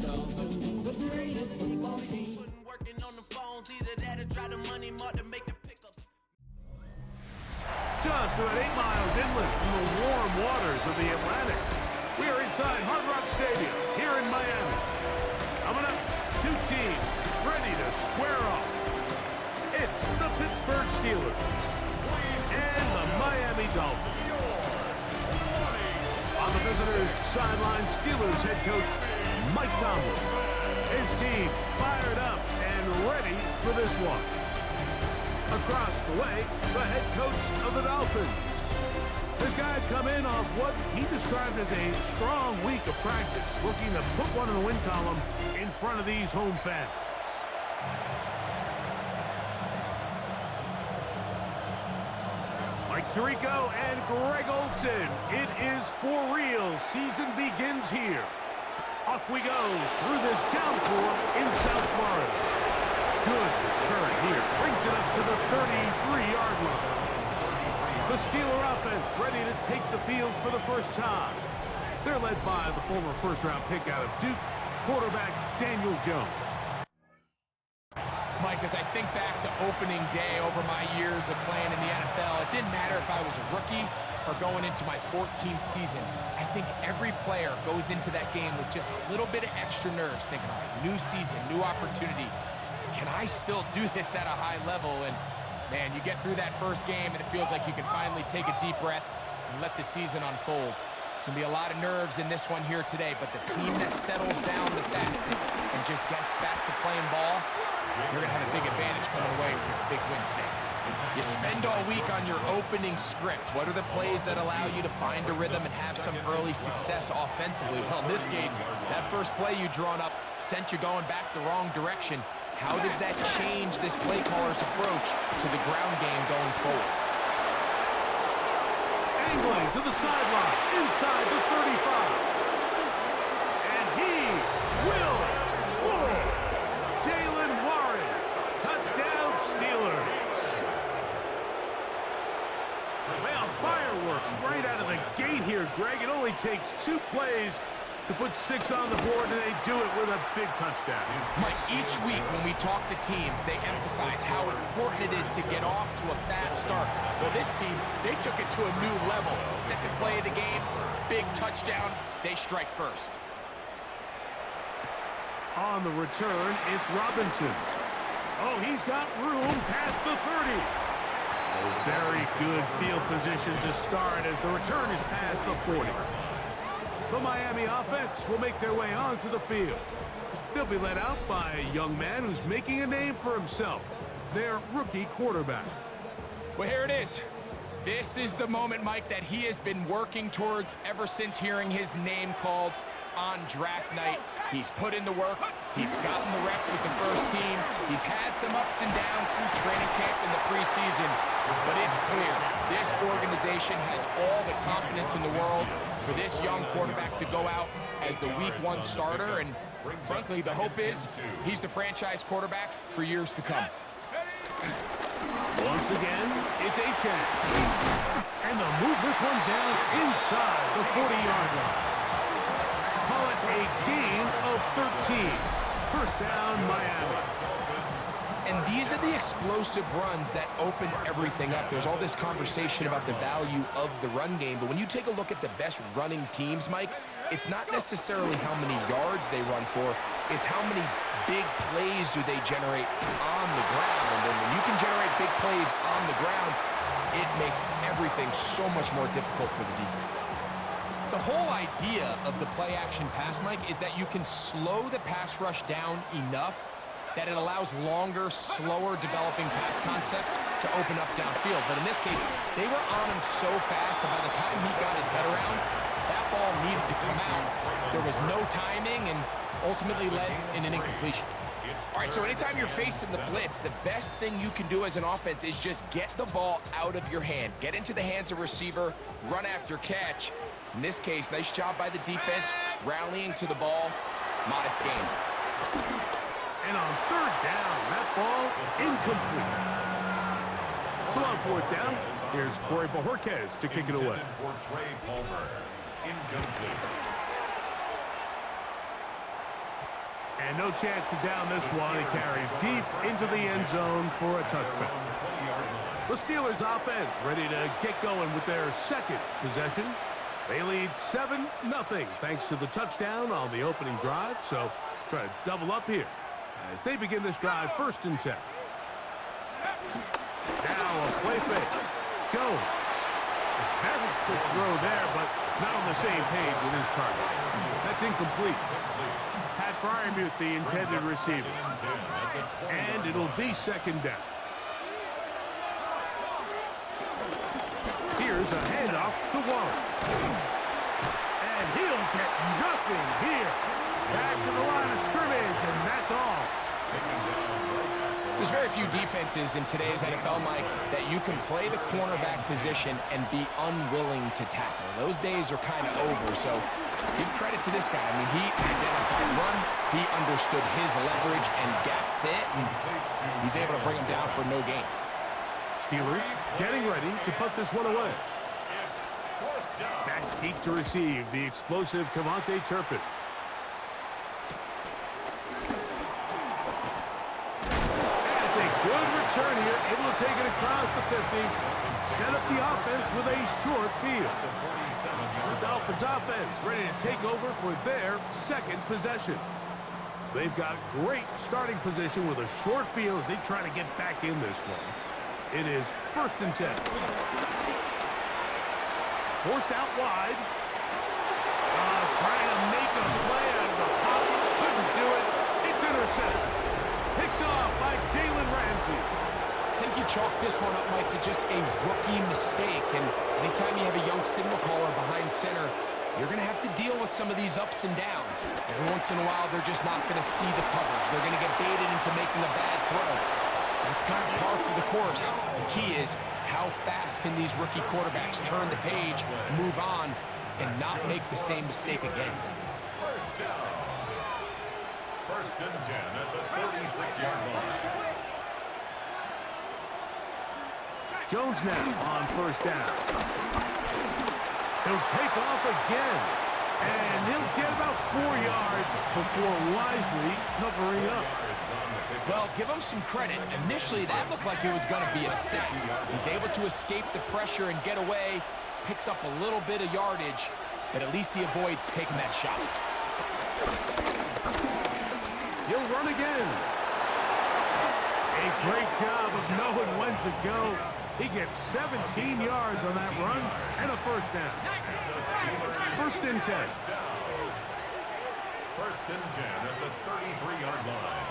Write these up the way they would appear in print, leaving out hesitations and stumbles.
Dolphins, the greatest football team. Working on the phones, either that or try the money mark to make the pickups. Just about 8 miles inland from the warm waters of the Atlantic, we are inside Hard Rock Stadium here in Miami. Coming up, two teams ready to square off. It's the Pittsburgh Steelers and the Miami Dolphins. On the visitors' sideline, Steelers head coach Mike Tomlin. His team fired up and ready for this one. Across the way, the head coach of the Dolphins. His guys come in off what he described as a strong week of practice, looking to put one in the win column in front of these home fans. Mike Tirico and Greg Olsen. It is for real. Season begins here. Off we go through this downpour in South Florida. Good return here. Brings it up to the 33-yard line. The Steeler offense ready to take the field for the first time. They're led by the former first-round pick out of Duke, quarterback Daniel Jones. Mike, as I think back to opening day over my years of playing in the NFL, it didn't matter if I was a rookie or going into my 14th season. I think every player goes into that game with just a little bit of extra nerves, thinking, all right, new season, new opportunity. Can I still do this at a high level? And man, you get through that first game and it feels like you can finally take a deep breath and let the season unfold. There's going to be a lot of nerves in this one here today, but the team that settles down the fastest and just gets back to playing ball, you're going to have a big advantage coming away with a big win today. You spend all week on your opening script. What are the plays that allow you to find a rhythm and have some early success offensively? Well, in this case, that first play you drawn up sent you going back the wrong direction. How does that change this play caller's approach to the ground game going forward? Angling to the sideline, inside the 35. And he will score. Jalen Warren, touchdown Steelers. Well, fireworks right out of the gate here, Greg. It only takes 2 plays to put 6 on the board, and they do it with a big touchdown. Mike, each week when we talk to teams, they emphasize how important it is to get off to a fast start. Well, this team, they took it to a new level. Second play of the game, big touchdown, they strike first. On the return, it's Robinson. Oh, he's got room past the 30. Oh, very good field position to start as the return is past the 40. The Miami offense will make their way onto the field. They'll be led out by a young man who's making a name for himself, their rookie quarterback. Well, here it is. This is the moment, Mike, that he has been working towards ever since hearing his name called on draft night. He's put in the work. He's gotten the reps with the first team. He's had some ups and downs through training camp in the preseason. But it's clear this organization has all the confidence in the world for this young quarterback to go out as the Week 1 starter. And frankly, the hope is he's the franchise quarterback for years to come. Once again, it's Achan. And they'll move this one down inside the 40-yard line. Call it a gain of 13. First down, Miami. And these are the explosive runs that open everything up. There's all this conversation about the value of the run game, but when you take a look at the best running teams, Mike, it's not necessarily how many yards they run for, it's how many big plays do they generate on the ground. And when you can generate big plays on the ground, it makes everything so much more difficult for the defense. The whole idea of the play-action pass, Mike, is that you can slow the pass rush down enough that it allows longer, slower developing pass concepts to open up downfield. But in this case, they were on him so fast that by the time he got his head around, that ball needed to come out. There was no timing and ultimately led in an incompletion. All right, so anytime you're facing the blitz, the best thing you can do as an offense is just get the ball out of your hand. Get into the hands of receiver, run after catch. In this case, nice job by the defense, rallying to the ball. Modest gain. And on third down, that ball incomplete. So on fourth down, here's Corey Bojorquez to kick it away. For Trey Palmer, incomplete. no chance to down this one. It carries deep into the end zone for a touchback. The Steelers offense ready to get going with their second possession. They lead 7-0 thanks to the touchdown on the opening drive. So try to double up here as they begin this drive 1st and 10. Now a play fake. Jones. A very quick throw there, but not on the same page with his target. That's incomplete. Pat Fryermuth, the intended receiver. And it'll be 2nd down. Here's a handoff to Warren. And he'll get nothing here. Back to the line of scrimmage, and that's all. There's very few defenses in today's NFL, Mike, that you can play the cornerback position and be unwilling to tackle. Those days are kind of over, so give credit to this guy. I mean, he identified run, he understood his leverage and gap fit, and he's able to bring him down for no gain. Steelers getting ready to put this one away. Back deep to receive the explosive Kevontae Turpin. That's a good return here, able to take it across the 50. Set up the offense with a short field. The Dolphins offense ready to take over for their 2nd possession. They've got great starting position with a short field as they try to get back in this one. It is 1st and 10. Forced out wide. Trying to make a play out of the pocket. Couldn't do it. It's intercepted. Picked off by Jalen Ramsey. I think you chalk this one up, Mike, to just a rookie mistake. And anytime you have a young signal caller behind center, you're going to have to deal with some of these ups and downs. Every once in a while, they're just not going to see the coverage. They're going to get baited into making a bad throw. That's kind of par for the course. The key is how fast can these rookie quarterbacks turn the page, move on, and not make the same mistake again. 1st down. 1st and 10 at the 36-yard line. Jones now on 1st down. He'll take off again. And he'll get about 4 yards before wisely covering up. Well, give him some credit. Initially, that looked like it was going to be a sack. He's able to escape the pressure and get away, picks up a little bit of yardage, but at least he avoids taking that shot. He'll run again. A great job of knowing when to go. He gets 17 yards on that run and a 1st down. 1st and 10. 1st and 10 at the 33-yard line.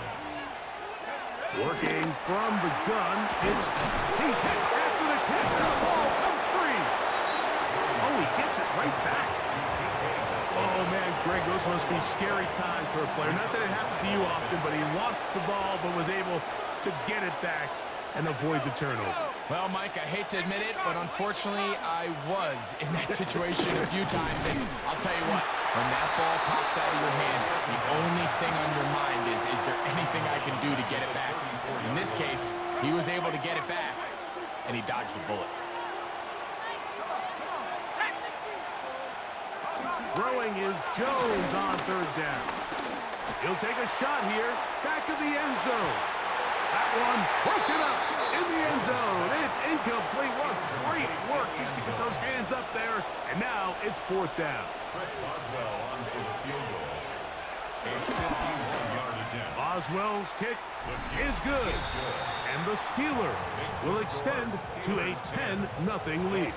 Working from the gun. He's hit after the catch. The ball comes free. Oh, he gets it right back. Oh, man, Greg, those must be scary times for a player. Not that it happened to you often, but he lost the ball but was able to get it back and avoid the turnover. Well, Mike, I hate to admit it, but unfortunately, I was in that situation a few times. And I'll tell you what, when that ball pops out of your hand, the only thing on your mind is there anything I can do to get it back? In this case, he was able to get it back, and he dodged a bullet. Throwing is Jones on 3rd down. He'll take a shot here, back of the end zone. That one broken up in the end zone. It's incomplete. What great work just to get those hands up there. And now it's 4th down. Chris Boswell on for the field goal. A 51-yard attempt. Boswell's kick is good. And the Steelers will extend to a 10-0 lead.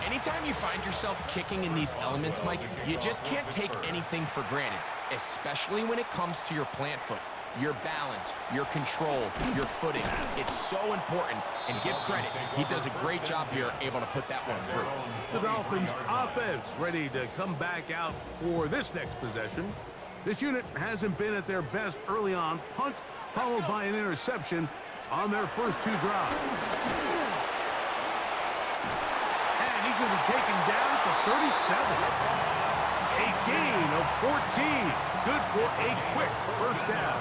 Anytime you find yourself kicking in these elements, Mike, you just can't take anything for granted, especially when it comes to your plant foot. Your balance, your control, your footing. It's so important, and give credit. He does a great job here, able to put that one through. The Dolphins offense ready to come back out for this next possession. This unit hasn't been at their best early on. Punt followed by an interception on their first 2 drives. And he's going to be taken down at the 37. A gain of 14. Good for a quick 1st down.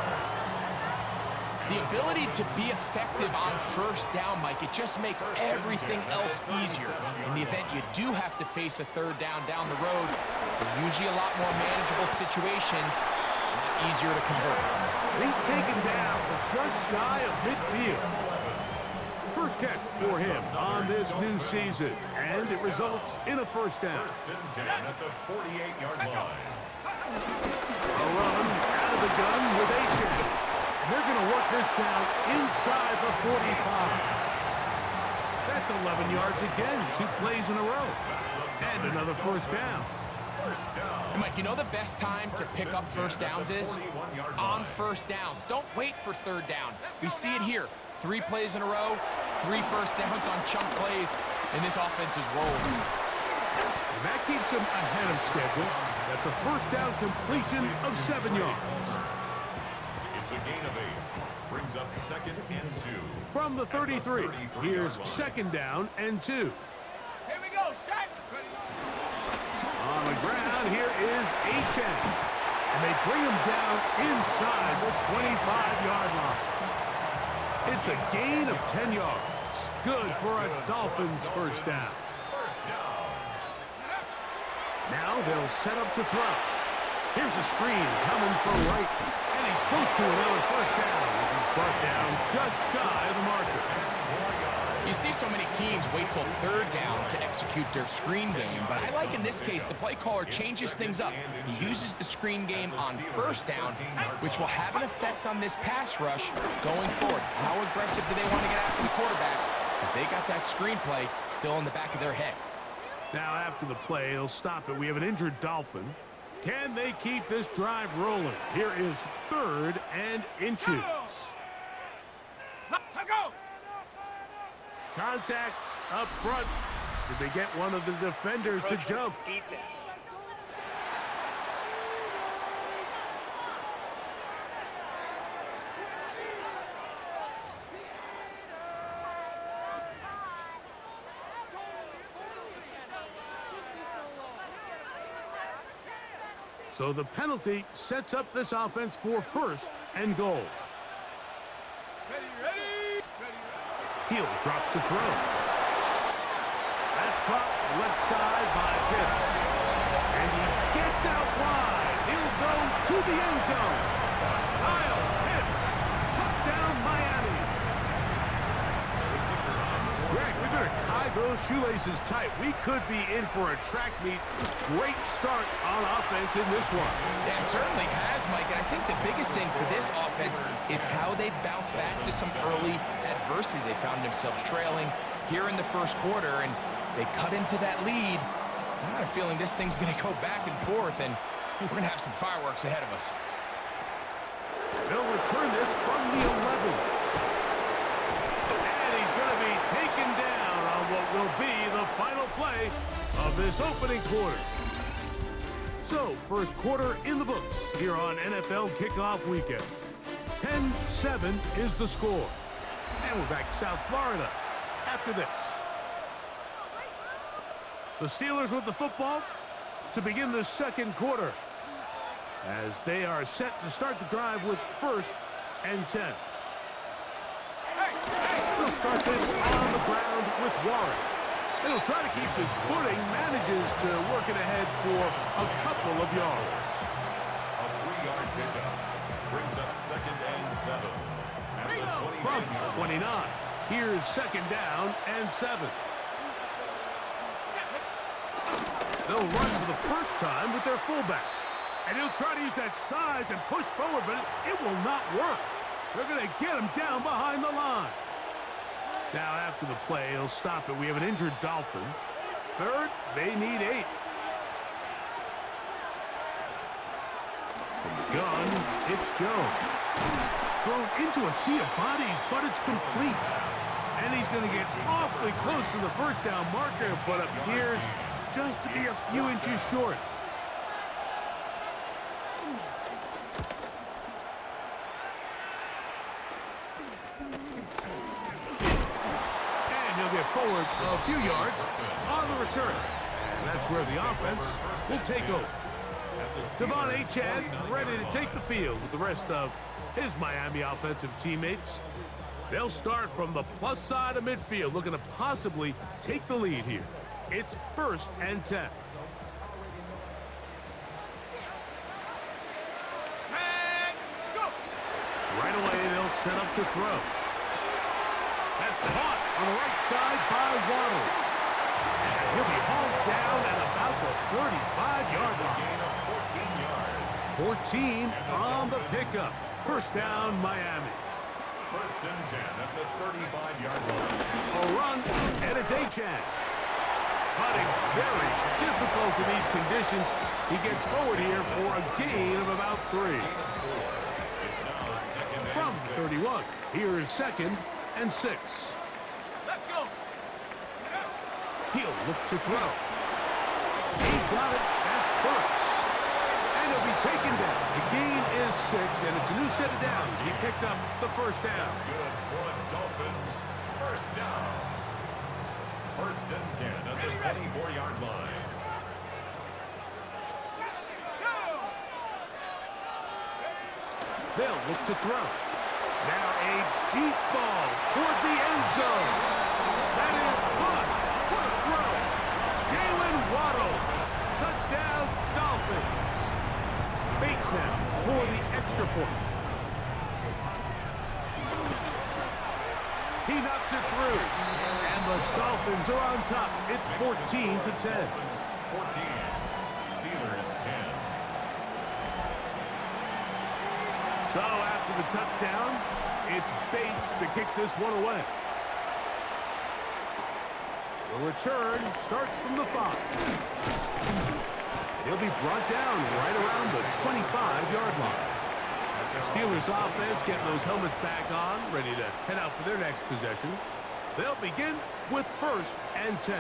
The ability to be effective on 1st down, Mike, it just makes everything else easier. In the event you do have to face a 3rd down the road, they're usually a lot more manageable situations. That easier to convert. And he's taken down just shy of midfield. First catch for him on this new season, and it results in a first down. First and 10 at the 48-yard line. A run out of the gun with H.A. And they're going to work this down inside the 45. That's 11 yards again, 2 plays in a row. And another first down. And Mike, you know the best time to pick up first downs is? On first downs. Don't wait for third down. We see it here. 3 plays in a row, 3 first downs on chunk plays, and this offense is rolling. And that keeps them ahead of schedule. That's a first down completion of 7 yards. It's a gain of 8. Brings up second and 2. From the 33, here's second down and 2. Here we go, set. On the ground, here is H.A. And they bring him down inside the 25-yard line. It's a gain of 10 yards. Good for a Dolphins first down. Now they'll set up to throw. Here's a screen coming for right. And he's close to another first down as he's brought down just shy of the marker. You see so many teams wait till third down to execute their screen game, but I like in this case the play caller changes things up. He uses the screen game on first down, which will have an effect on this pass rush going forward. How aggressive do they want to get after the quarterback? Because they got that screenplay still in the back of their head. Now after the play, he'll stop it. We have an injured Dolphin. Can they keep this drive rolling? Here is 3rd and inches. Go! Contact up front. Did they get one of the defenders to jump? So the penalty sets up this offense for 1st and goal. Ready. Heel drops to throw. That's caught left side by Pitts. And he gets out wide. He'll go to the end zone. Kyle Pitts. Touchdown, Miami. Greg, we better tie those shoelaces tight. We could be in for a track meet. Great start on offense in this one. Yeah, it certainly has, Mike, and I think the biggest thing for this offense is how they've bounced back to some early adversity. They found themselves trailing here in the first quarter, and they cut into that lead. I got a feeling this thing's going to go back and forth, and we're going to have some fireworks ahead of us. They'll return this from the 11. And he's going to be taken down on what will be the final play of this opening quarter. So, first quarter in the books here on NFL Kickoff Weekend. 10-7 is the score. And we're back to South Florida after this. The Steelers with the football to begin the second quarter as they are set to start the drive with 1st and 10. They'll start this on the ground with Warren. And he'll try to keep his footing, manages to work it ahead for a couple of yards. A 3-yard pickup. Brings up second and 7. From 29, here's second down and 7. They'll run for the first time with their fullback. And he'll try to use that size and push forward, but it will not work. They're going to get him down behind the line. Now after the play, he'll stop it. We have an injured Dolphin. 3rd, they need 8. From the gun, it's Jones. Thrown into a sea of bodies, but it's complete. And he's going to get awfully close to the first down marker, but appears just to be a few inches short. And he'll get forward a few yards on the return. And that's where the offense will take over. Devon Achane ready to take the field with the rest of his Miami offensive teammates. They'll start from the plus side of midfield, looking to possibly take the lead here. It's 1st and 10. set up to throw. That's caught on the right side by Waddle. And he'll be hauled down at about the 35-yard line. 14 on the pickup. First down, Miami. First and 10 at the 35-yard line. A run, and it's Achane. Putting very difficult in these conditions. He gets forward here for a gain of about 3. It's now second and From 6. 31, here is second and 6. Let's go. He'll look to throw. He's got it. That's Burks. And he'll be taken down. The gain is 6, and it's a new set of downs. He picked up the first down. Good for the Dolphins. First down. First and 10 at the 24-yard line. They'll look to throw. Now a deep ball toward the end zone. That is caught for a throw. Jalen Waddle. Touchdown, Dolphins. Bates now for the extra point. He knocks it through. And the Dolphins are on top. It's 14 to 10. 14. Steelers 10. So after the touchdown, it's Bates to kick this one away. The return starts from the 5. He'll be brought down right around the 25-yard line. The Steelers offense getting those helmets back on, ready to head out for their next possession. They'll begin with first and 10.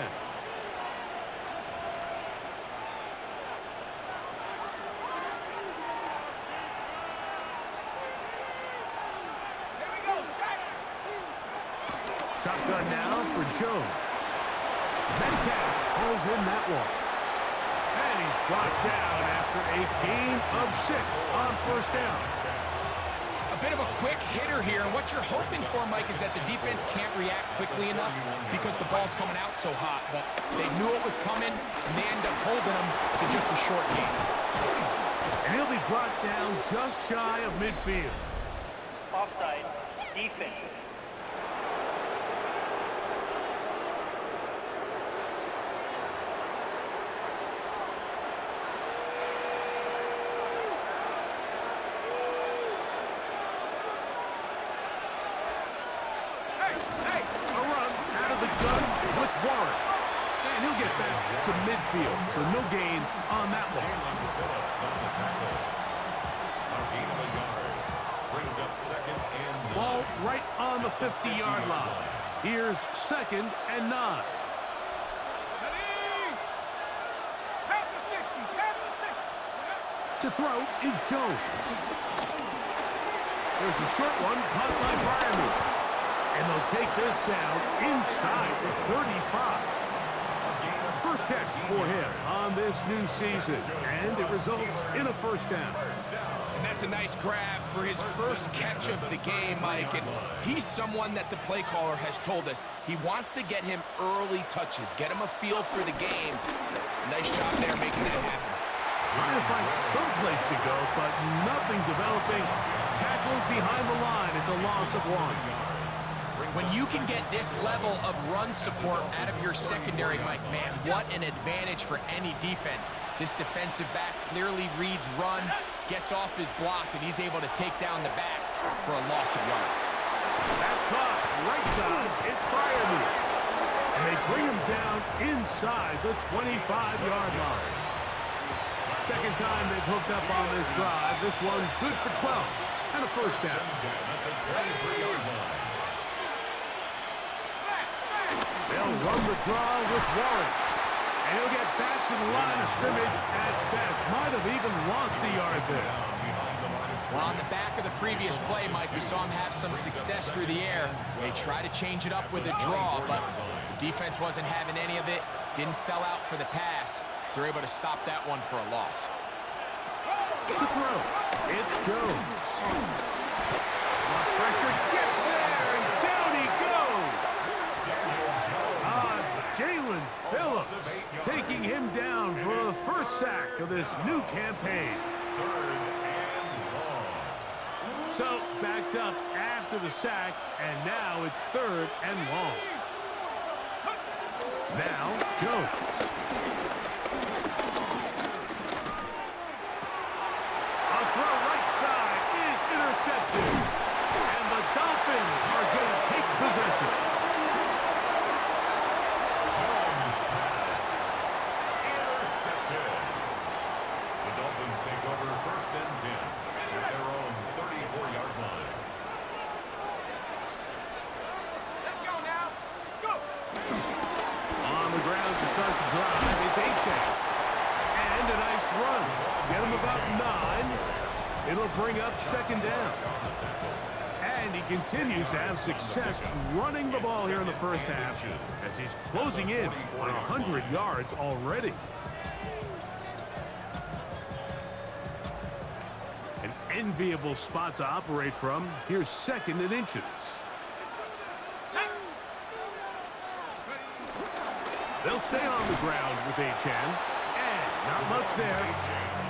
Here we go, set. Shotgun now for Jones. Metcalf pulls in that one. And he's brought down after a gain of 6 on first down. A bit of a quick hitter here, and what you're hoping for, Mike, is that the defense can't react quickly enough because the ball's coming out so hot. But they knew it was coming, and they end up holding them to just a short gain. And he'll be brought down just shy of midfield. Offside, defense. A run out of the gun with Warren. And he'll get back to midfield, so no gain on that one. Jalen Phillips on the tackle. A gain of a yard. Brings up second and 9. Ball right on the 50-yard line. Here's second and 9. Ready? Half the 60, half the 60. To throw is Jones. There's a short one caught by Brian. And they'll take this down inside the 35. First catch for him on this new season. And it results in a first down. And that's a nice grab for his first catch of the game, Mike. And he's someone that the play caller has told us he wants to get him early touches, get him a feel for the game. Nice job there making that happen. Trying to find some place to go, but nothing developing. Tackles behind the line. It's a loss of 1. When you can get this level of run support out of your secondary, Mike, man, what an advantage for any defense. This defensive back clearly reads run, gets off his block, and he's able to take down the back for a loss of yards. That's caught. Right side, it's Brian. And they bring him down inside the 25-yard line. Second time they've hooked up on this drive. This one's good for 12 and a first down. At the 23-yard line. They'll run the draw with Warren. And he'll get back to the line of scrimmage at best. Might have even lost a yard there. Well, on the back of the previous play, Mike, we saw him have some success through the air. They tried to change it up with a draw, but the defense wasn't having any of it. Didn't sell out for the pass. They're able to stop that one for a loss. To throw, it's Jones. The pressure gets there, and down he goes. It's Jalen Phillips taking him down for the first sack of this new campaign. So, backed up after the sack, and now it's 3rd and long. Now, Jones. A throw right side is intercepted. And the Dolphins are going to take possession. Jones pass. Intercepted. The Dolphins take over 1st and 10 at their own 34-yard line. Let's go now. Go. On the ground to start the drive, it's A-Chain. And a nice run. Get him about 9. It'll bring up 2nd down. And he continues to have success running the ball here in the first half as he's closing in on 100 yards already. An enviable spot to operate from. Here's 2nd and inches. They'll stay on the ground with A-Chan. And not much there.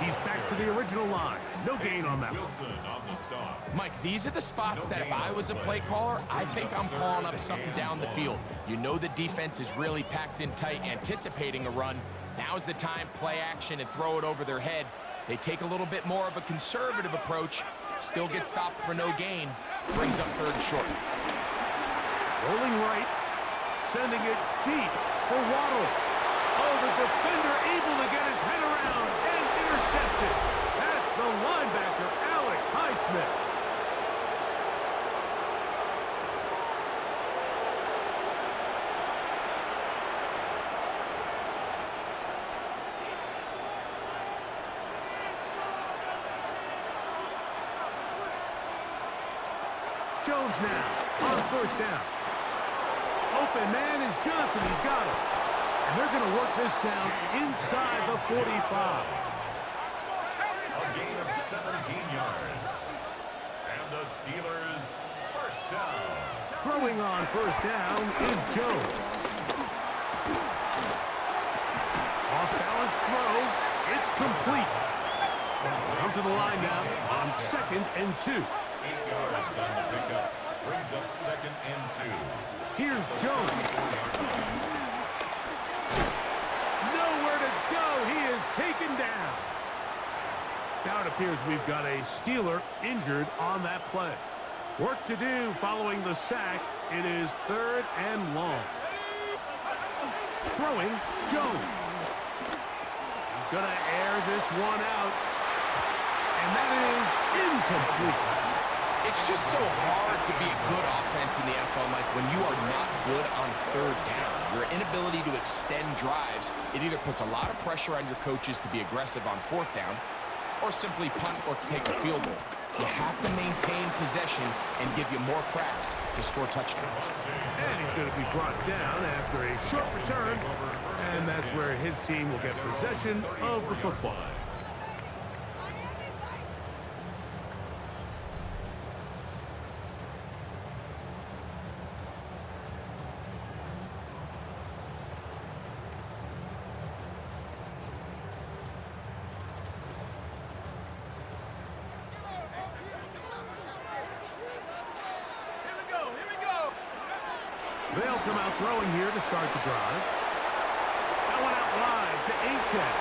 He's back to the original line. No gain on that one. Wilson on the stop. Mike, these are the spots that if I was a play caller, I think I'm calling up something down the field. You know the defense is really packed in tight, anticipating a run. Now's the time, play action and throw it over their head. They take a little bit more of a conservative approach, still get stopped for no gain, brings up 3rd and short. Rolling right, sending it deep for Waddle. Oh, the defender able to get his head around and intercepted. That's the linebacker, Alex Highsmith. Jones now on 1st down. Open man is Johnson. He's got him. And they're going to work this down inside the 45. A gain of 17 yards. And the Steelers 1st down. Throwing on 1st down is Jones. Off balance throw. It's complete. Come to the line now on 2nd and 2. 8 yards on the pickup. Brings up 2nd and 2. Here's Jones. Nowhere to go. He is taken down. Now it appears we've got a Steeler injured on that play. Work to do following the sack. It is 3rd and long. Throwing Jones. He's going to air this one out. And that is incomplete. It's just so hard to be a good offense in the NFL, Mike, when you are not good on 3rd down. Your inability to extend drives, it either puts a lot of pressure on your coaches to be aggressive on 4th down or simply punt or take a field goal. You have to maintain possession and give you more cracks to score touchdowns. And he's going to be brought down after a short return, and that's where his team will get possession of the football. They'll come out throwing here to start the drive. That one out wide to A-Chan.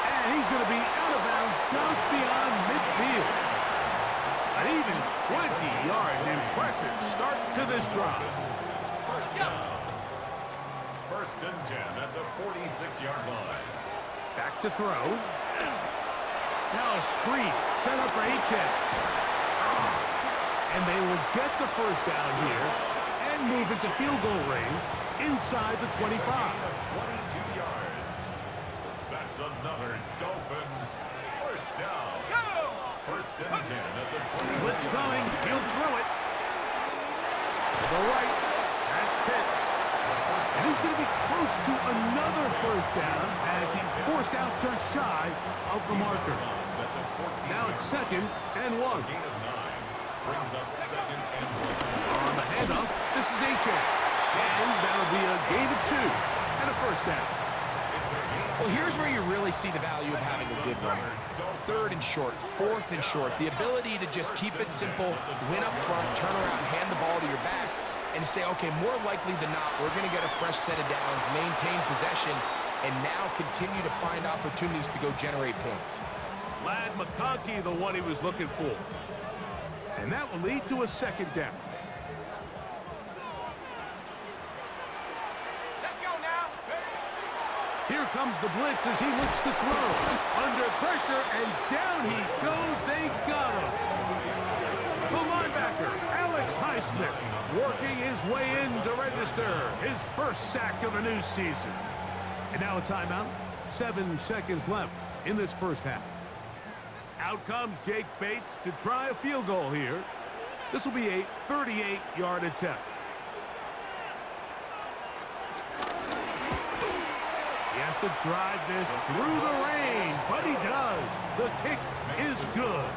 And he's going to be out of bounds just beyond midfield. An even 20 yards. Impressive start to this drive. 1st down. 1st and 10 at the 46-yard line. Back to throw. Now a screen set up for A-Chan. And they will get the 1st down here and move into field goal range inside the 25. 22 yards. That's another Dolphins 1st down. 1st and 10 at the 20. Blitz going. He'll throw it. To the right. That's Pitts. And he's going to be close to another 1st down as he's forced out just shy of the marker. Now it's 2nd and 1. Gain of 9. Brings up 2nd and 1. On the handoff, this is A-Chan. And that'll be a gain of 2 and a 1st down. It's a gain Well, here's where you really see the value of having a good runner. 3rd and short, 4th and short. The ability to just keep it simple, win up front, turn around, hand the ball to your back, and say, okay, more likely than not, we're going to get a fresh set of downs, maintain possession, and now continue to find opportunities to go generate points. Lad McConkey, the one he was looking for. And that will lead to a 2nd down. Let's go now. Here comes the blitz as he looks to throw. Under pressure, and down he goes. They got him. The linebacker, Alex Highsmith, working his way in to register his first sack of the new season. And now a timeout. 7 seconds left in this first half. Out comes Jake Bates to try a field goal here. This will be a 38-yard attempt. He has to drive this through the rain, but he does. The kick is good.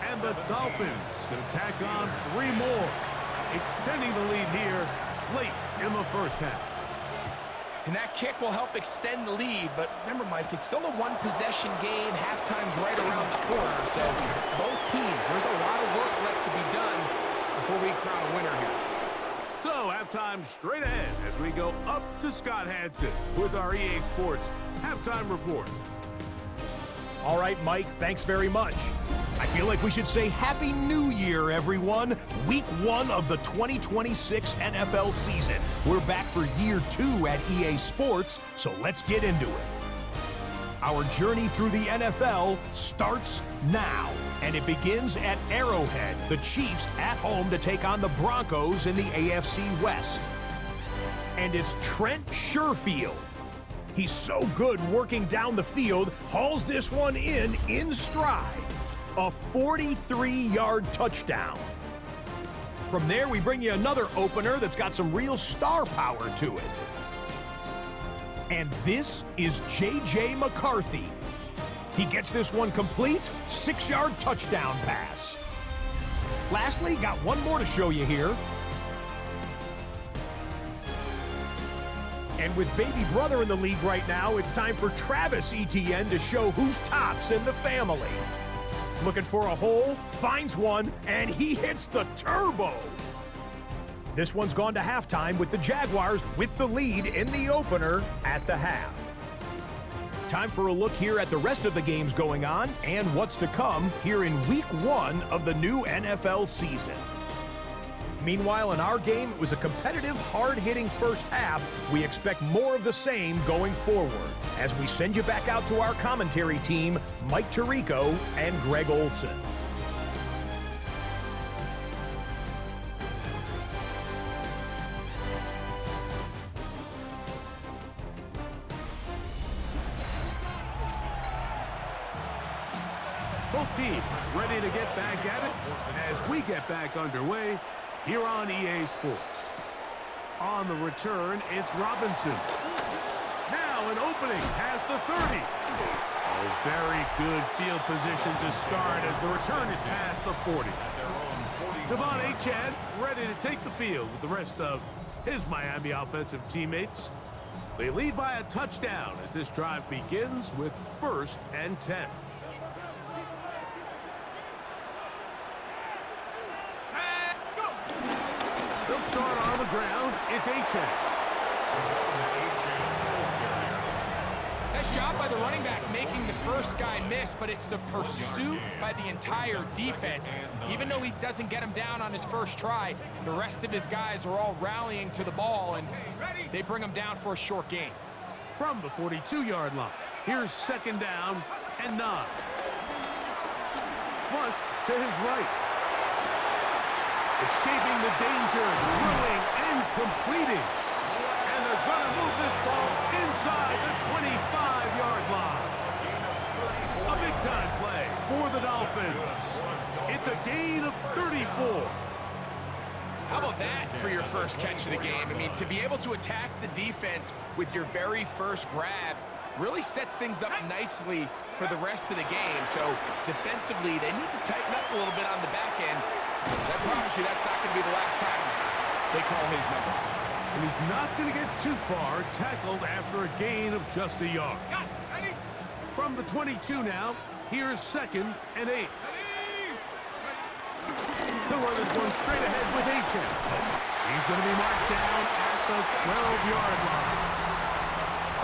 And the Dolphins going to tack on 3 more, extending the lead here late in the first half. And that kick will help extend the lead, but remember, Mike, it's still a 1-possession game. Halftime's right around the corner, so both teams, there's a lot of work left to be done before we crown a winner here. So, halftime straight ahead as we go up to Scott Hansen with our EA Sports Halftime Report. All right, Mike, thanks very much. I feel like we should say Happy New Year, everyone. Week 1 of the 2026 NFL season. We're back for year 2 at EA Sports, so let's get into it. Our journey through the NFL starts now, and it begins at Arrowhead. The Chiefs at home to take on the Broncos in the AFC West. And it's Trent Sherfield. He's so good working down the field, hauls this one in stride. A 43-yard touchdown. From there, we bring you another opener that's got some real star power to it. And this is J.J. McCarthy. He gets this one complete, 6-yard touchdown pass. Lastly, got one more to show you here. And with baby brother in the league right now, it's time for Travis Etienne to show who's tops in the family. Looking for a hole, finds one, and he hits the turbo. This one's gone to halftime with the Jaguars with the lead in the opener at the half. Time for a look here at the rest of the games going on and what's to come here in Week 1 of the new NFL season. Meanwhile, in our game, it was a competitive, hard-hitting first half. We expect more of the same going forward as we send you back out to our commentary team, Mike Tirico and Greg Olson. Both teams ready to get back at it as we get back underway here on EA Sports. On the return, it's Robinson. Now an opening past the 30. Oh, very good field position to start as the return is past the 40. Devon Achane ready to take the field with the rest of his Miami offensive teammates. They lead by a touchdown as this drive begins with 1st and 10. They'll start on the ground. It's Achane. Nice job by the running back making the first guy miss, but it's the pursuit by the entire defense. Even though he doesn't get him down on his first try, the rest of his guys are all rallying to the ball, and they bring him down for a short gain. From the 42-yard line, here's 2nd down and 9. Flush to his right. Escaping the danger, throwing and completing. And they're going to move this ball inside the 25-yard line. A big-time play for the Dolphins. It's a gain of 34. How about that for your first catch of the game? I mean, to be able to attack the defense with your very first grab really sets things up nicely for the rest of the game. So defensively, they need to tighten up a little bit on the back end. I promise you that's not going to be the last time they call his number. And he's not going to get too far, tackled after a gain of just a yard. From the 22 now, here's 2nd and 8. He'll run this one straight ahead with H.M. He's going to be marked down at the 12-yard line.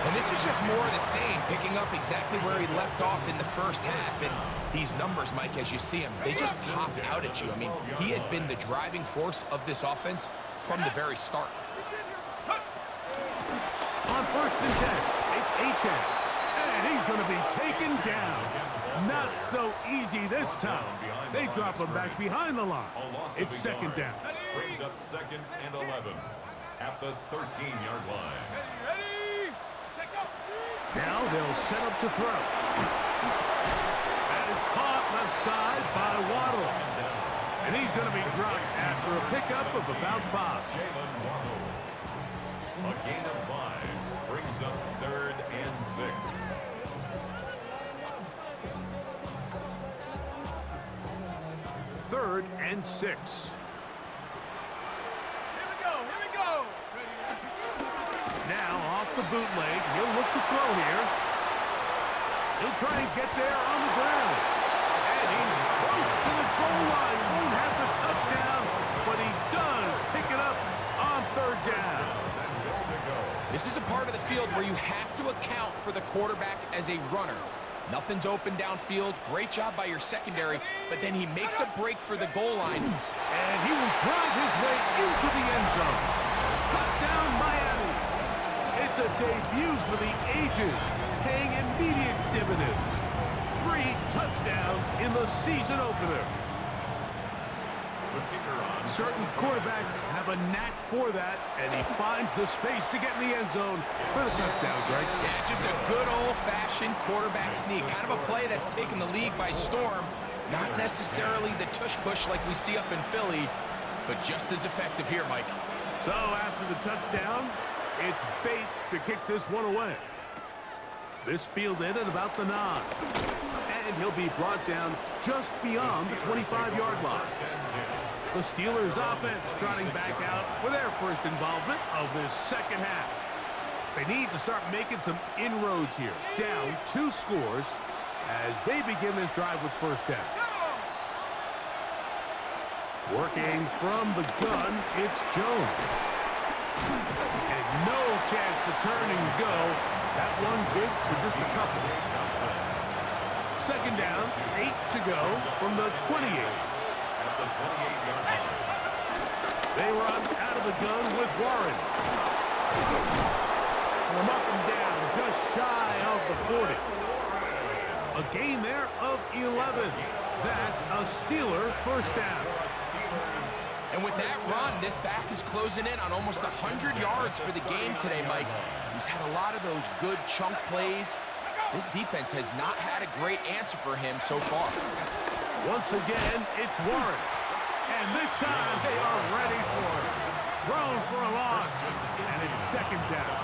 And this is just more of the same, picking up exactly where he left off in the first half. And these numbers, Mike, as you see him, they just pop out at you. I mean, he has been the driving force of this offense from the very start. On 1st and 10, it's H.M. And he's going to be taken down. Not so easy this time. They drop him back behind the line. It's 2nd down. Brings up 2nd and 11 at the 13-yard line. Now they'll set up to throw. That is caught left side by Waddle. And he's going to be dropped after a pickup of about 5. Jalen Waddle. A gain of 5 brings up 3rd and 6. Third and 6. Here we go. Now off the bootleg, he'll look to throw here. He'll try and get there on the ground. And he's close to the goal line. Won't have the touchdown, but he does pick it up on 3rd down. This is a part of the field where you have to account for the quarterback as a runner. Nothing's open downfield. Great job by your secondary, but then he makes a break for the goal line. And he will drive his way into the end zone. Touchdown, Miami. It's a debut for the ages, paying immediate dividends. 3 touchdowns in the season opener. The kicker on. Certain quarterbacks have a knack for that, and he finds the space to get in the end zone for the touchdown, Greg. Yeah, just a good old-fashioned quarterback sneak. Kind of a play that's taken the league by storm. Not necessarily the tush-push like we see up in Philly, but just as effective here, Mike. So after the touchdown, it's Bates to kick this one away. This fielded at about the 9. And he'll be brought down just beyond the 25-yard line. The Steelers offense trotting back out for their first involvement of this second half. They need to start making some inroads here. Down 2 scores as they begin this drive with 1st down. Working from the gun, it's Jones. And no chance to turn and go. That one good for just a couple. 2nd down, 8 to go from the 28. At the 28-yard line. They run out of the gun with Warren. From up and down, just shy of the 40. A gain there of 11. That's a Steeler 1st down. And with that run, this back is closing in on almost 100 yards for the game today, Mike. He's had a lot of those good chunk plays. This defense has not had a great answer for him so far. Once again, it's Warren. And this time, they are ready for it. Thrown for a loss. And it's 2nd down.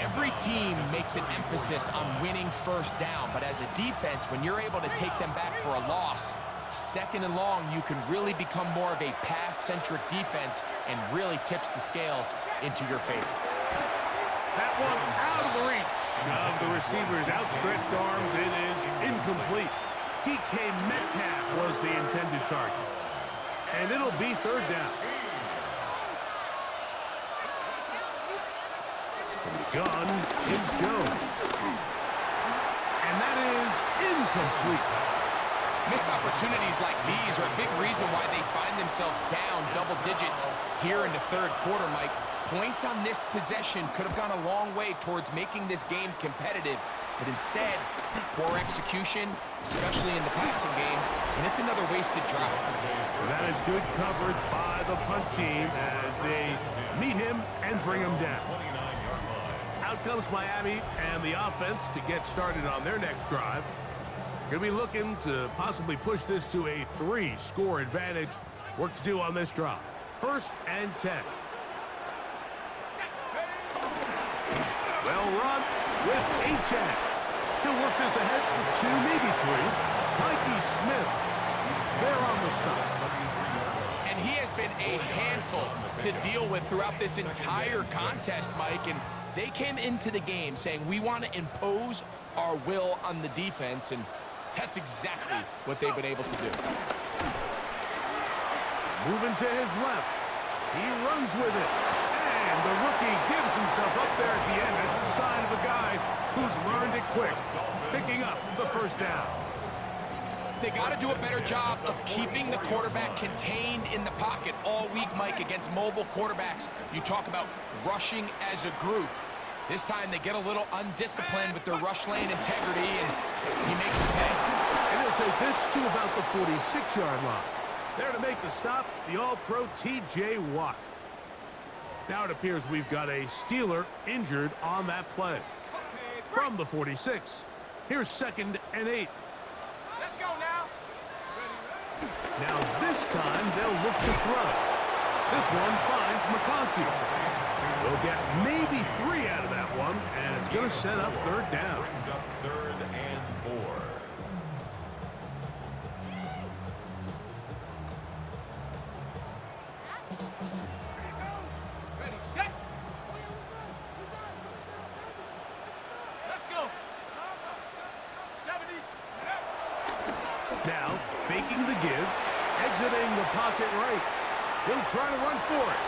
Every team makes an emphasis on winning 1st down, but as a defense, when you're able to take them back for a loss, 2nd and long, you can really become more of a pass-centric defense and really tips the scales into your favor. That one out of the reach of the receiver's outstretched arms. It is incomplete. DK Metcalf was the intended target. And it'll be 3rd down. From the gun, it's Jones. And that is incomplete. Missed opportunities like these are a big reason why they find themselves down double digits here in the 3rd quarter, Mike. Points on this possession could have gone a long way towards making this game competitive, but instead, poor execution, especially in the passing game, and it's another wasted drive. And that is good coverage by the punt team as they meet him and bring him down. Out comes Miami and the offense to get started on their next drive. Going to be looking to possibly push this to a 3-score advantage. Work to do on this drive. 1st and 10. Well run with H.M. He'll work this ahead for 2, maybe 3. Mikey Smith, he's there on the stop. And he has been a handful to deal with throughout this entire contest, Mike, and they came into the game saying we want to impose our will on the defense, and that's exactly what they've been able to do. Moving to his left. He runs with it. And the rookie gives himself up there at the end. That's a sign of a guy who's learned it quick, picking up the first down. They got to do a better job of keeping the quarterback contained in the pocket all week, Mike, against mobile quarterbacks. You talk about rushing as a group. This time they get a little undisciplined with their rush lane integrity, and he makes it pay. And he'll take this to about the 46-yard line. There to make the stop, the All-Pro T.J. Watt. Now it appears we've got a Steeler injured on that play. From the 46, here's 2nd and 8. Let's go now. Now this time they'll look to throw. This one finds McConkey. They'll get maybe 3 out of that one, and it's going to set up 3rd down. Brings up 3rd and 4. Ready, set. Let's go. 70. Now, faking the give, exiting the pocket right. He'll try to run for it.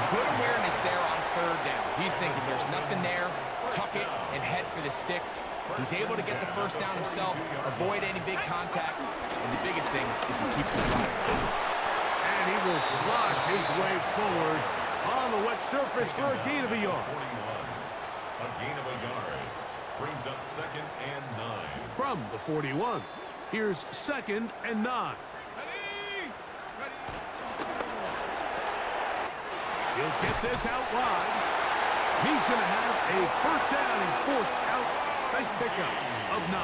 Good awareness there on 3rd down. He's thinking there's nothing there, tuck it, and head for the sticks. He's able to get the first down himself, avoid any big contact, and the biggest thing is he keeps the drive. And he will slosh his way forward on the wet surface for a gain of a yard. 41. A gain of a yard. Brings up 2nd and 9. From the 41, here's 2nd and 9. Ready. Ready. He'll get this out wide. He's going to have a first down. He's forced out. Nice pickup of 9.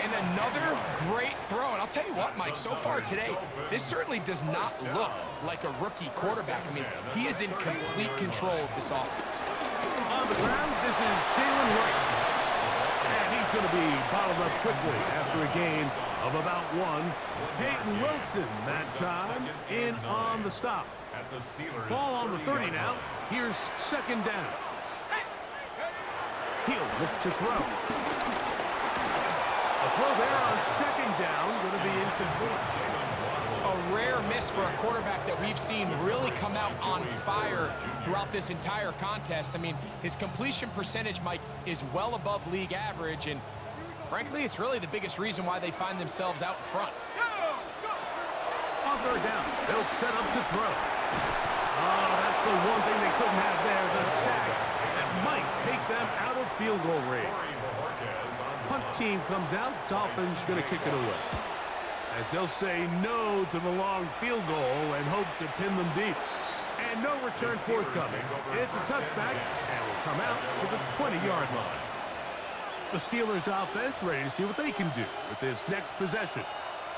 And another great throw. And I'll tell you what, Mike, so far today, this certainly does not look like a rookie quarterback. I mean, he is in complete control of this offense. On the ground, this is Jalen Wright. And he's going to be bottled up quickly after a gain of about 1. Peyton Wilson that time in on the stop. At the Steelers. Ball on the 30 now. Here's 2nd down. He'll look to throw. A throw there on 2nd down, going to be incomplete. A rare miss for a quarterback that we've seen really come out on fire throughout this entire contest. I mean, his completion percentage, Mike, is well above league average, and frankly, it's really the biggest reason why they find themselves out in front. On 3rd down, they'll set up to throw. Oh, that's the one thing they couldn't have there, the sack that might take them out of field goal range. Punt team comes out, Dolphins going to kick it away. As they'll say no to the long field goal and hope to pin them deep. And no return forthcoming. It's a touchback and will come out to the 20-yard line. The Steelers offense ready to see what they can do with this next possession.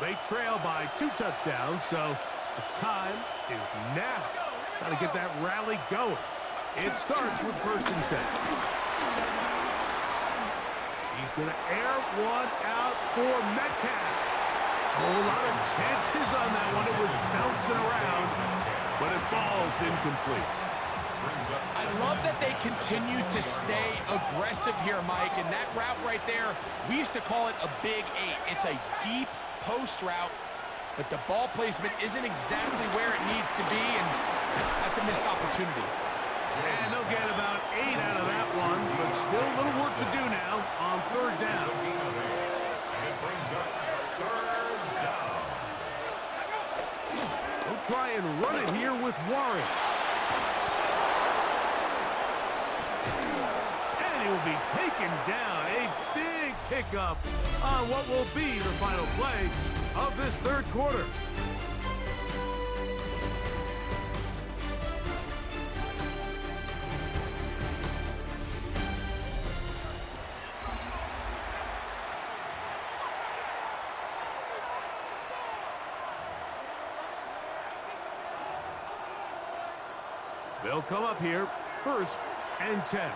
They trail by 2 touchdowns, so the time is now. Got to get that rally going. It starts with 1st and 10. He's going to air one out for Metcalf. A whole lot of chances on that one. It was bouncing around, but it falls incomplete. I love that they continue to stay aggressive here, Mike, and that route right there, we used to call it a big 8. It's a deep post route, but the ball placement isn't exactly where it needs to be, and that's a missed opportunity. And they'll get about 8 out of that one, but still a little work to do now on 3rd down. It brings up 3rd down. They'll try and run it here with Warren. And he will be taken down. A big pickup on what will be the final play of this 3rd quarter. They'll come up here, 1st and 10.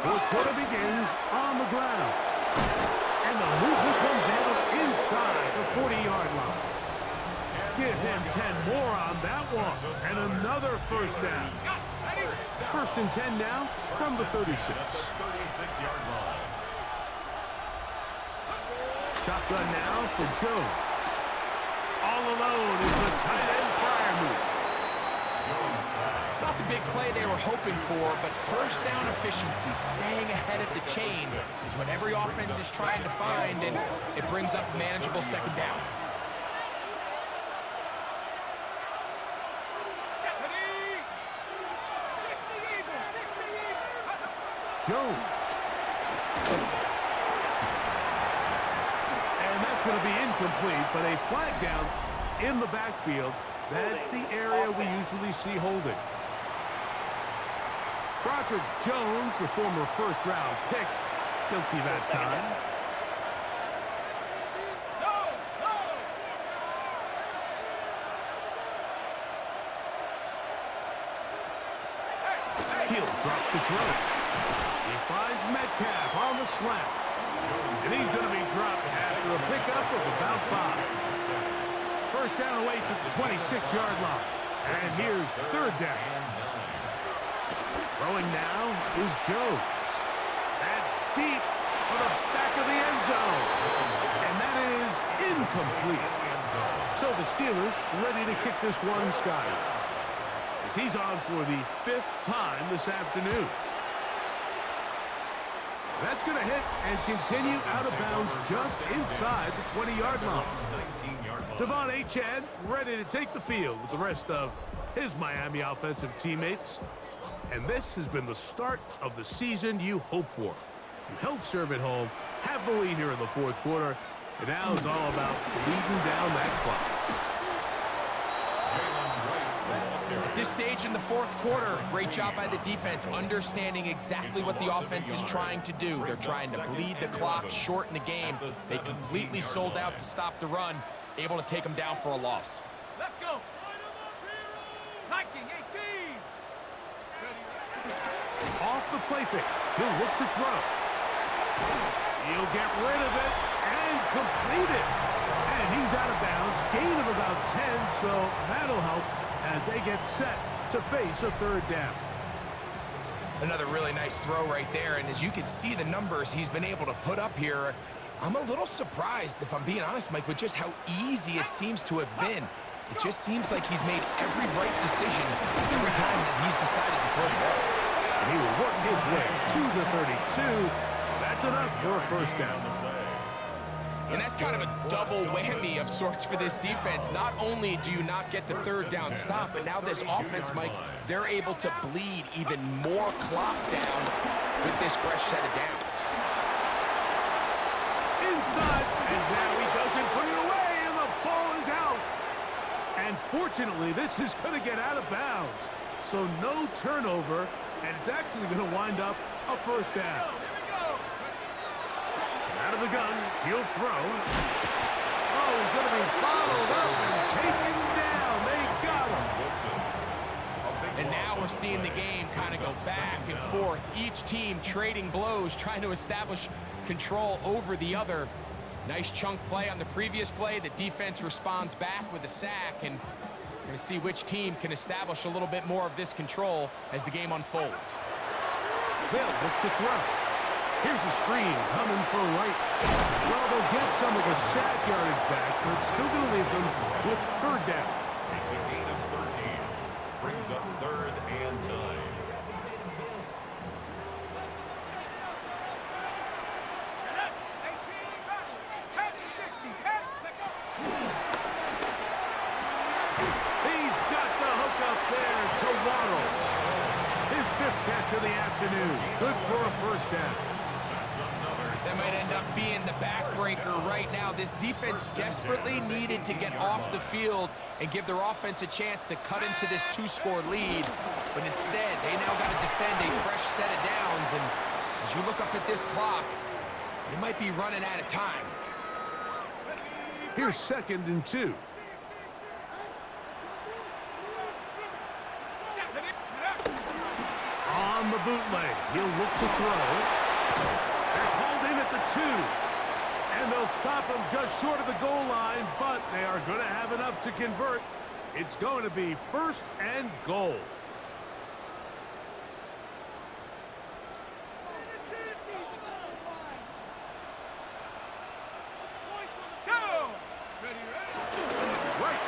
4th quarter begins on the ground. And they'll move this one down inside the 40-yard line. Give him 10 more on that one. And another first down. First and 10 now from the 36. 36-yard line. Shotgun now for Jones. All alone is the tight end fire move. It's not the big play they were hoping for, but first down efficiency, staying ahead of the chains, is what every offense is trying to find, and it brings up a manageable second down. Jones. And that's going to be incomplete, but a flag down in the backfield. That's the area we usually see holding. Broderick Jones, the former first-round pick, guilty that time. He'll drop the throw. He finds Metcalf on the slant. And he's going to be dropped after a pickup of about 5. First down away to the 26-yard line. And here's third down. Throwing now is Jones. That's deep for the back of the end zone. And that is incomplete. So the Steelers ready to kick this one skyward. As he's on for the 5th time this afternoon. That's going to hit and continue out of bounds just inside the 20-yard line. Devon Achane ready to take the field with the rest of his Miami offensive teammates. And this has been the start of the season you hope for. You held serve at home, have the lead here in the 4th quarter, and now it's all about leading down that clock. At this stage in the 4th quarter, great job by the defense, understanding exactly what the offense is trying to do. They're trying to bleed the clock, shorten the game. They completely sold out to stop the run, able to take them down for a loss. Let's go. Hiking 18. Off the play fake, he'll look to throw. He'll get rid of it and complete it. And he's out of bounds, gain of about 10, so that'll help as they get set to face a third down. Another really nice throw right there, and as you can see the numbers he's been able to put up here, I'm a little surprised, if I'm being honest, Mike, with just how easy it seems to have been. It just seems like he's made every right decision every time that he's decided to throw the ball. And he will work his way to the 32. That's enough for a first down. And that's kind of a double whammy of sorts for this defense. Not only do you not get the third down stop, but now this offense, Mike, they're able to bleed even more clock down with this fresh set of downs. Inside, and now he doesn't put it away, and the ball is out. And fortunately, this is going to get out of bounds. So no turnover, and it's actually going to wind up a first down. Out of the gun, he'll throw. Oh, he's going to be followed up and taken down. They got him. And now we're seeing the game kind of go back and forth. Each team trading blows, trying to establish control over the other. Nice chunk play on the previous play. The defense responds back with a sack, and we're going to see which team can establish a little bit more of this control as the game unfolds. They'll look to throw. Here's a screen coming for right. Well, they'll get some of the sack yardage back, but it's still going to leave them with third down. It's a gain of 13. Brings up 3rd and 9. He's got the hook up there to Waddle. His 5th catch of the afternoon. Good for a first down. That might end up being the backbreaker right now. This defense desperately needed to get off the field and give their offense a chance to cut into this 2-score lead. But instead, they now got to defend a fresh set of downs. And as you look up at this clock, they might be running out of time. Here's 2nd and 2. On the bootleg, he'll look to throw. They're called in at the 2. And they'll stop him just short of the goal line, but they are going to have enough to convert. It's going to be 1st and goal. Go! Ready, ready. Right.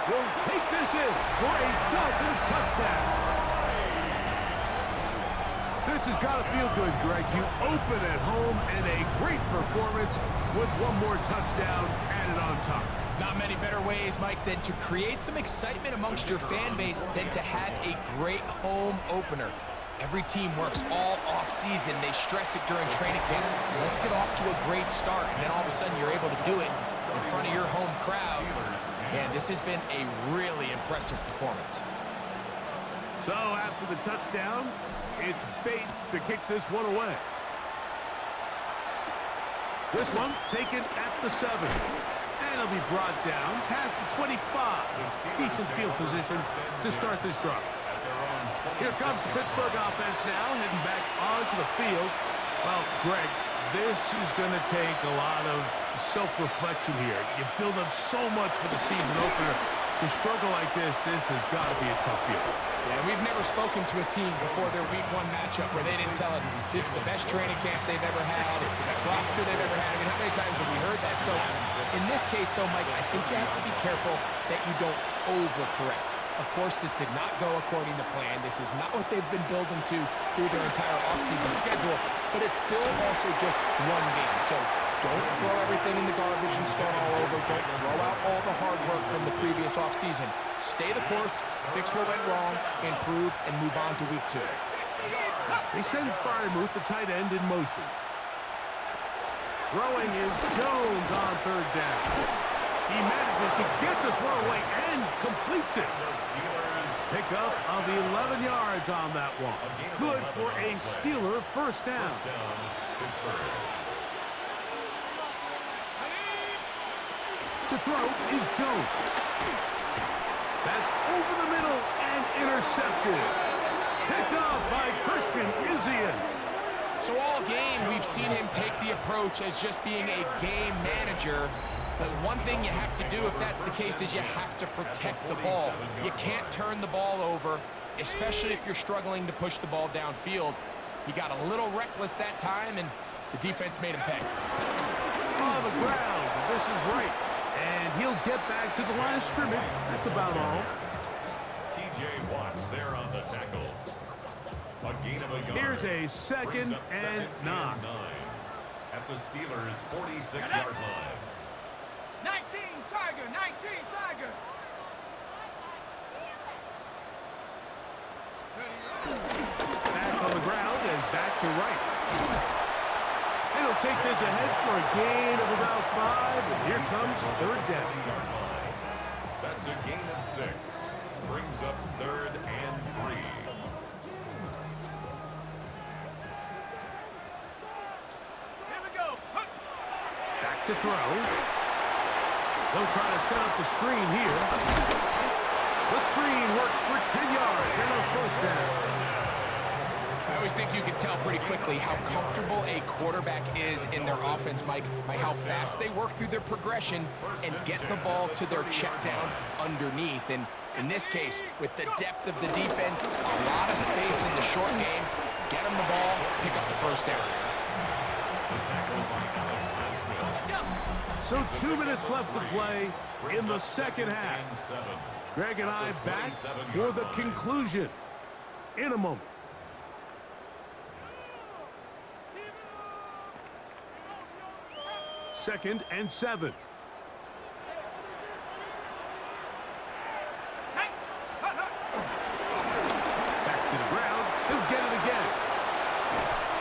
Will take this in for a Dolphins touchdown. This has got to feel good, Greg. You open at home and a great performance with one more touchdown added on top. Not many better ways, Mike, than to create some excitement amongst your fan base than to have a great home opener. Every team works all off-season. They stress it during training camp. Let's get off to a great start, and then all of a sudden you're able to do it in front of your home crowd. Man, this has been a really impressive performance. So after the touchdown, it's Bates to kick this one away. This one taken at the 7. And it'll be brought down past the 25. Decent field position to start this drive. Here comes the Pittsburgh offense now, heading back onto the field. Well, Greg, this is going to take a lot of self-reflection here. You build up so much for the season opener. To struggle like this has got to be a tough field. Yeah, we've never spoken to a team before their Week 1 matchup where they didn't tell us this is the best training camp they've ever had, it's the best roster they've ever had. I mean, how many times have we heard that? So in this case, though, Mike, I think you have to be careful that you don't overcorrect. Of course, this did not go according to plan. This is not what they've been building to through their entire offseason schedule, but it's still also just one game. So don't throw everything in the garbage and start all over. Don't throw out all the hard work from the previous offseason. Stay the course, fix what went wrong, improve, and move on to Week 2. They send Fryermuth, the tight end, in motion. Throwing is Jones on 3rd down. He manages to get the throw away and completes it. Pickup of 11 yards on that one. Good for a Steeler 1st down. To throw is Jones. That's over the middle and intercepted. Picked off by Christian Izzian. So all game, we've seen him take the approach as just being a game manager. But one thing you have to do if that's the case is you have to protect the ball. You can't turn the ball over, especially if you're struggling to push the ball downfield. He got a little reckless that time, and the defense made him pay. On the ground, this is right. And he'll get back to the line of scrimmage. That's about all. T.J. Watt there on the tackle. A gain of a yard. Here's a 2nd and 9. At the Steelers' 46-yard line. 19 Tiger, 19 Tiger. Back on the ground and back to right. And he'll take this ahead for a gain of about 5. And here comes 3rd down. That's a gain of 6. Brings up 3rd and 3. Here we go. Back to throw. They'll try to set up the screen here. The screen works for 10 yards and a 1st down. I always think you can tell pretty quickly how comfortable a quarterback is in their offense, Mike, by how fast they work through their progression and get the ball to their check down underneath. And in this case, with the depth of the defense, a lot of space in the short game, get them the ball, pick up the 1st down. So 2 minutes left to play in the 2nd half. Greg and I back for the conclusion in a moment. Second and 7. Back to the ground. He'll get it again.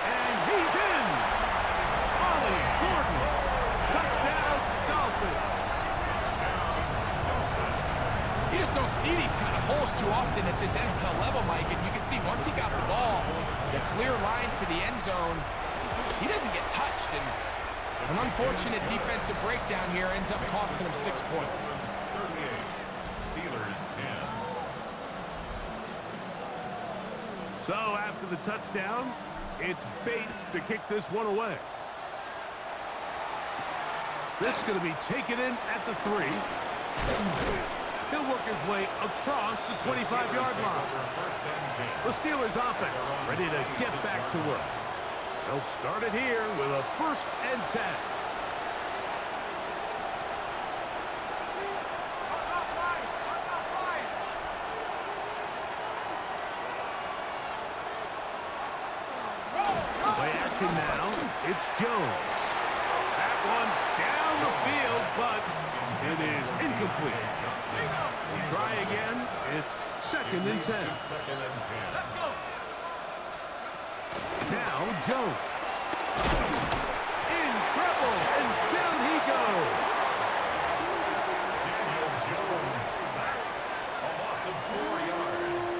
And he's in. Ollie Gordon. Touchdown, Dolphins. You just don't see these kind of holes too often at this NFL level, Mike, and you can see once he got the ball, the clear line to the end zone, he doesn't get touched, and an unfortunate defensive breakdown here ends up costing him 6 points. 38. Steelers 10. So after the touchdown, it's Bates to kick this one away. This is going to be taken in at the 3. He'll work his way across the 25-yard line. The Steelers offense ready to get back to work. They'll start it here with a 1st and 10. Play action now. It's Jones. That one down the field, but it is incomplete. We'll try again. It's 2nd and 10. Let's go. Now Jones. In trouble, and down he goes. Daniel Jones sacked. A loss of 4 yards.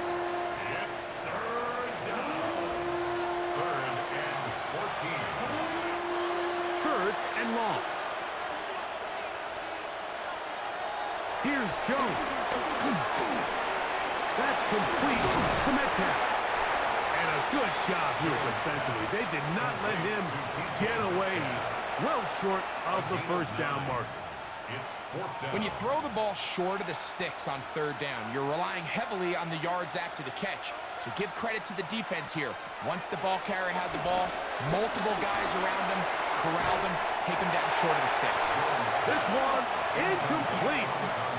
It's 3rd down. 3rd and 14. 3rd and long. Here's Jones. That's complete to Metcalf. And a good job here defensively. They did not let him get away. He's well short of the 1st down marker. It's 4th down. When you throw the ball short of the sticks on 3rd down, you're relying heavily on the yards after the catch. So give credit to the defense here. Once the ball carrier had the ball, multiple guys around him, corral them, take them down short of the sticks. This one incomplete.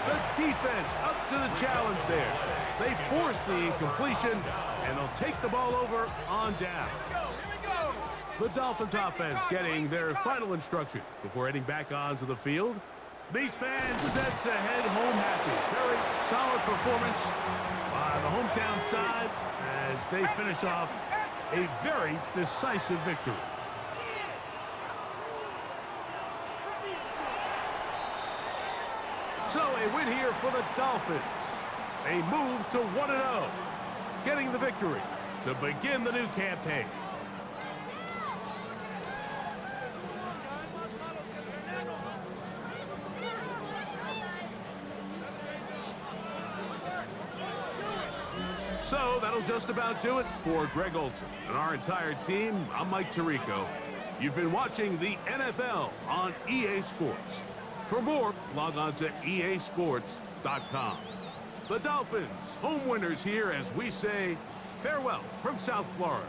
The defense up to the challenge there. They force the incompletion, and they'll take the ball over on down. The Dolphins offense getting their final instructions before heading back onto the field. These fans set to head home happy. Very solid performance by the hometown side as they finish off a very decisive victory. So a win here for the Dolphins. They move to 1-0, getting the victory to begin the new campaign. So that'll just about do it for Greg Olson and our entire team. I'm Mike Tirico. You've been watching the NFL on EA Sports. For more, log on to easports.com. The Dolphins, home winners here as we say farewell from South Florida.